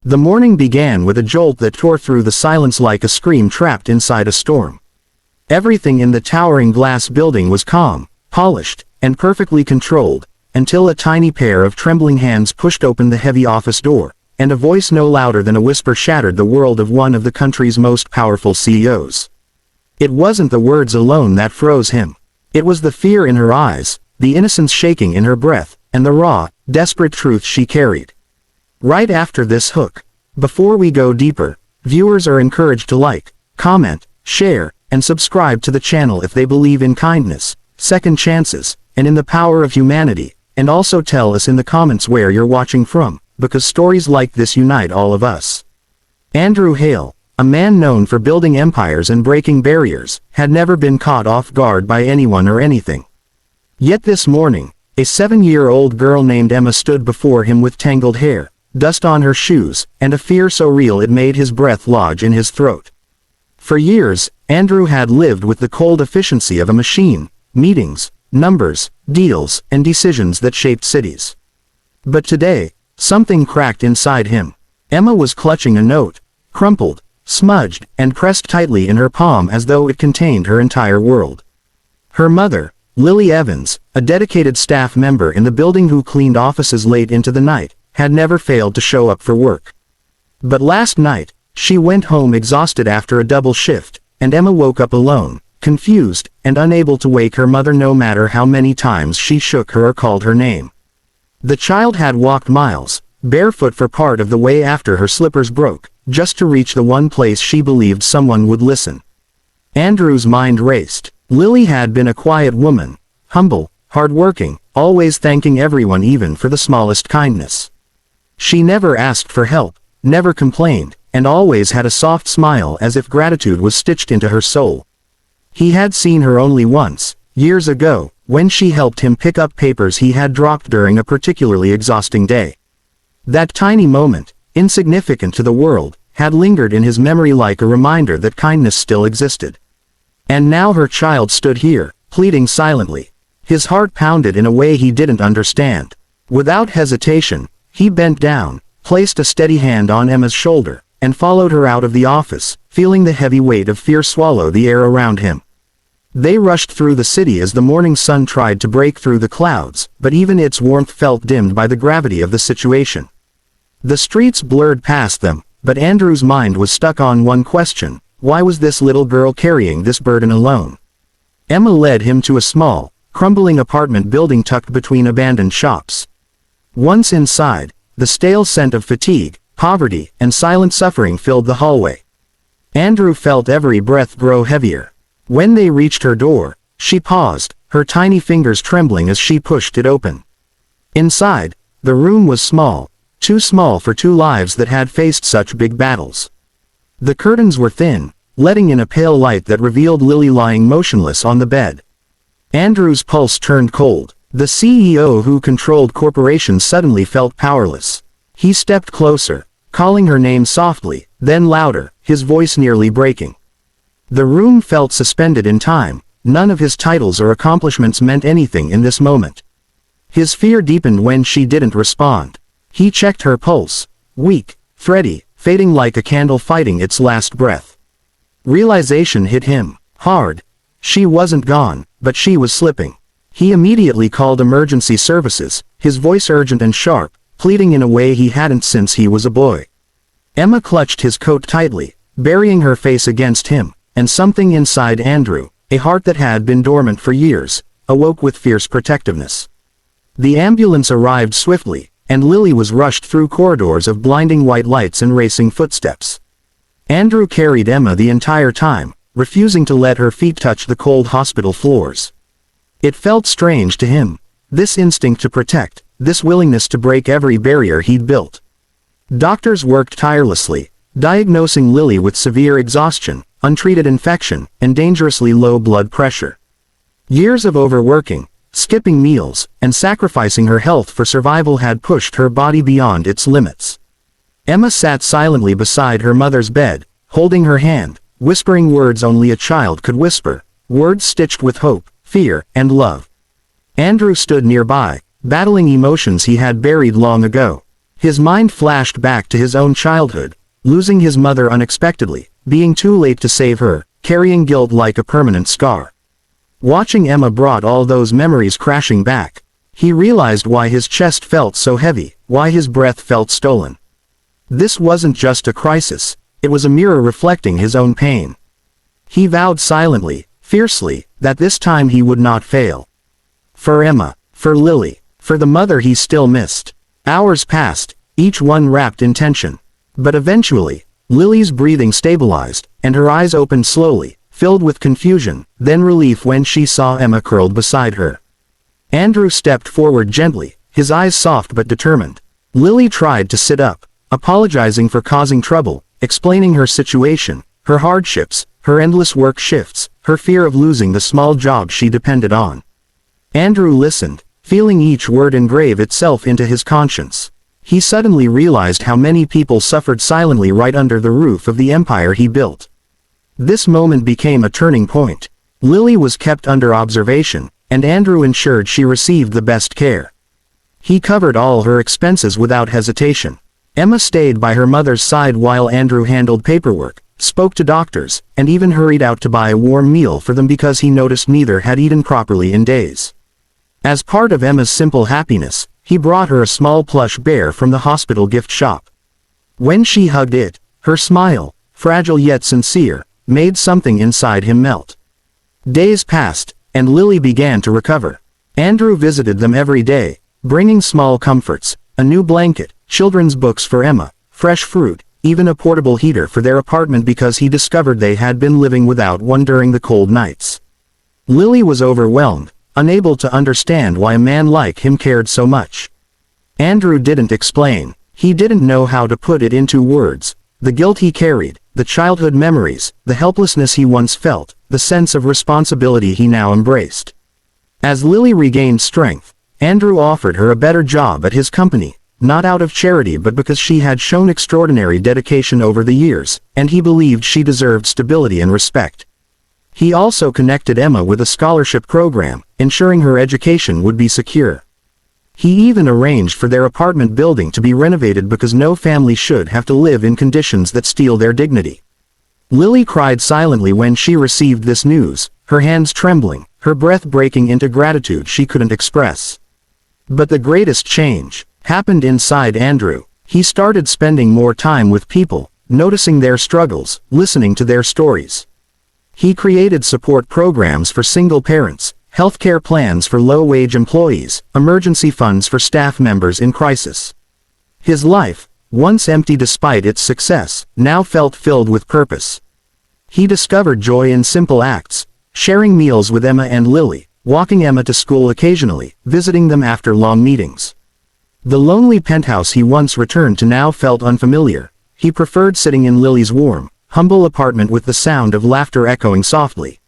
The morning began with a jolt that tore through the silence like a scream trapped inside a storm. Everything in the towering glass building was calm, polished, and perfectly controlled, until a tiny pair of trembling hands pushed open the heavy office door, and a voice no louder than a whisper shattered the world of one of the country's most powerful CEOs. It wasn't the words alone that froze him. It was the fear in her eyes, the innocence shaking in her breath, and the raw, desperate truth she carried. Right after this hook. Before we go deeper, viewers are encouraged to like, comment, share, and subscribe to the channel if they believe in kindness, second chances, and in the power of humanity, and also tell us in the comments where you're watching from, because stories like this unite all of us. Andrew Hale, a man known for building empires and breaking barriers, had never been caught off guard by anyone or anything. Yet this morning, a 7-year-old girl named Emma stood before him with tangled hair, dust on her shoes, and a fear so real it made his breath lodge in his throat. For years, Andrew had lived with the cold efficiency of a machine, meetings, numbers, deals, and decisions that shaped cities. But today, something cracked inside him. Emma was clutching a note, crumpled, smudged, and pressed tightly in her palm as though it contained her entire world. Her mother, Lily Evans, a dedicated staff member in the building who cleaned offices late into the night, had never failed to show up for work. But last night, she went home exhausted after a double shift, and Emma woke up alone, confused, and unable to wake her mother no matter how many times she shook her or called her name. The child had walked miles, barefoot for part of the way after her slippers broke, just to reach the one place she believed someone would listen. Andrew's mind raced. Lily had been a quiet woman, humble, hard-working, always thanking everyone even for the smallest kindness. She never asked for help, never complained, and always had a soft smile as if gratitude was stitched into her soul. He had seen her only once, years ago, when she helped him pick up papers he had dropped during a particularly exhausting day. That tiny moment, insignificant to the world, had lingered in his memory like a reminder that kindness still existed. And now her child stood here, pleading silently. His heart pounded in a way he didn't understand. Without hesitation, he bent down, placed a steady hand on Emma's shoulder, and followed her out of the office, feeling the heavy weight of fear swallow the air around him. They rushed through the city as the morning sun tried to break through the clouds, but even its warmth felt dimmed by the gravity of the situation. The streets blurred past them, but Andrew's mind was stuck on one question: why was this little girl carrying this burden alone? Emma led him to a small, crumbling apartment building tucked between abandoned shops. Once inside, the stale scent of fatigue, poverty, and silent suffering filled the hallway. Andrew felt every breath grow heavier. When they reached her door, she paused, her tiny fingers trembling as she pushed it open. Inside, the room was small, too small for two lives that had faced such big battles. The curtains were thin, letting in a pale light that revealed Lily lying motionless on the bed. Andrew's pulse turned cold. The CEO who controlled corporations suddenly felt powerless. He stepped closer, calling her name softly, then louder, his voice nearly breaking. The room felt suspended in time. None of his titles or accomplishments meant anything in this moment. His fear deepened when she didn't respond. He checked her pulse, weak, thready, fading like a candle fighting its last breath. Realization hit him, hard. She wasn't gone, but she was slipping. He immediately called emergency services, his voice urgent and sharp, pleading in a way he hadn't since he was a boy. Emma clutched his coat tightly, burying her face against him, and something inside Andrew, a heart that had been dormant for years, awoke with fierce protectiveness. The ambulance arrived swiftly, and Lily was rushed through corridors of blinding white lights and racing footsteps. Andrew carried Emma the entire time, refusing to let her feet touch the cold hospital floors. It felt strange to him, this instinct to protect, this willingness to break every barrier he'd built. Doctors worked tirelessly, diagnosing Lily with severe exhaustion, untreated infection, and dangerously low blood pressure. Years of overworking, skipping meals, and sacrificing her health for survival had pushed her body beyond its limits. Emma sat silently beside her mother's bed, holding her hand, whispering words only a child could whisper, words stitched with hope, fear, and love. Andrew stood nearby, battling emotions he had buried long ago. His mind flashed back to his own childhood, losing his mother unexpectedly, being too late to save her, carrying guilt like a permanent scar. Watching Emma brought all those memories crashing back. He realized why his chest felt so heavy, why his breath felt stolen. This wasn't just a crisis, it was a mirror reflecting his own pain. He vowed silently, fiercely, that this time he would not fail. For Emma, for Lily, for the mother he still missed. Hours passed, each one wrapped in tension. But eventually, Lily's breathing stabilized, and her eyes opened slowly, filled with confusion, then relief when she saw Emma curled beside her. Andrew stepped forward gently, his eyes soft but determined. Lily tried to sit up, apologizing for causing trouble, explaining her situation, her hardships, her endless work shifts, her fear of losing the small job she depended on. Andrew listened, feeling each word engrave itself into his conscience. He suddenly realized how many people suffered silently right under the roof of the empire he built. This moment became a turning point. Lily was kept under observation, and Andrew ensured she received the best care. He covered all her expenses without hesitation. Emma stayed by her mother's side while Andrew handled paperwork, spoke to doctors, and even hurried out to buy a warm meal for them because he noticed neither had eaten properly in days. As part of Emma's simple happiness, he brought her a small plush bear from the hospital gift shop. When she hugged it, her smile, fragile yet sincere, made something inside him melt. Days passed, and Lily began to recover. Andrew visited them every day, bringing small comforts, a new blanket, children's books for Emma, fresh fruit, even a portable heater for their apartment because he discovered they had been living without one during the cold nights. Lily was overwhelmed, unable to understand why a man like him cared so much. Andrew didn't explain. He didn't know how to put it into words. The guilt he carried, the childhood memories, the helplessness he once felt, the sense of responsibility he now embraced. As Lily regained strength, Andrew offered her a better job at his company, not out of charity but because she had shown extraordinary dedication over the years, and he believed she deserved stability and respect. He also connected Emma with a scholarship program, ensuring her education would be secure. He even arranged for their apartment building to be renovated because no family should have to live in conditions that steal their dignity. Lily cried silently when she received this news, her hands trembling, her breath breaking into gratitude she couldn't express. But the greatest change happened inside Andrew. He started spending more time with people, noticing their struggles, listening to their stories. He created support programs for single parents, healthcare plans for low-wage employees, emergency funds for staff members in crisis. His life, once empty despite its success, now felt filled with purpose. He discovered joy in simple acts, sharing meals with Emma and Lily, walking Emma to school occasionally, visiting them after long meetings. The lonely penthouse he once returned to now felt unfamiliar. He preferred sitting in Lily's warm, humble apartment with the sound of laughter echoing softly.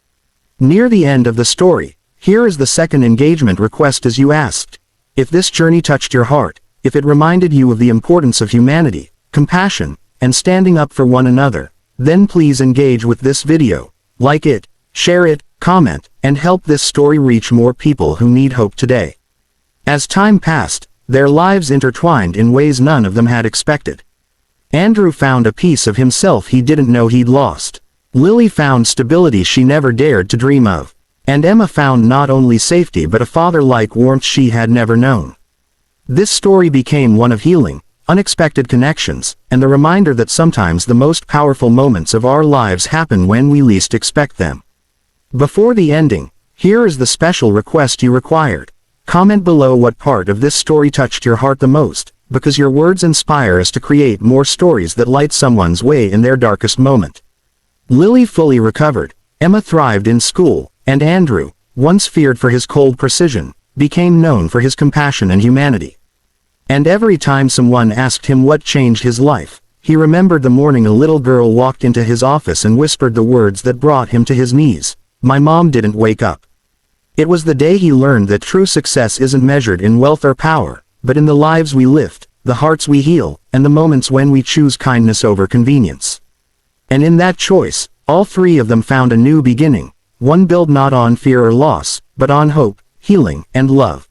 Near the end of the story, here is the second engagement request as you asked. If this journey touched your heart, if it reminded you of the importance of humanity, compassion, and standing up for one another, then please engage with this video, like it, share it, comment, and help this story reach more people who need hope today. As time passed, their lives intertwined in ways none of them had expected. Andrew found a piece of himself he didn't know he'd lost. Lily found stability she never dared to dream of. And Emma found not only safety but a father-like warmth she had never known. This story became one of healing, unexpected connections, and the reminder that sometimes the most powerful moments of our lives happen when we least expect them. Before the ending, here is the special request you required. Comment below what part of this story touched your heart the most, because your words inspire us to create more stories that light someone's way in their darkest moment. Lily fully recovered, Emma thrived in school, and Andrew, once feared for his cold precision, became known for his compassion and humanity. And every time someone asked him what changed his life, he remembered the morning a little girl walked into his office and whispered the words that brought him to his knees. "My mom didn't wake up." It was the day he learned that true success isn't measured in wealth or power, but in the lives we lift, the hearts we heal, and the moments when we choose kindness over convenience. And in that choice, all three of them found a new beginning, one built not on fear or loss, but on hope, healing, and love.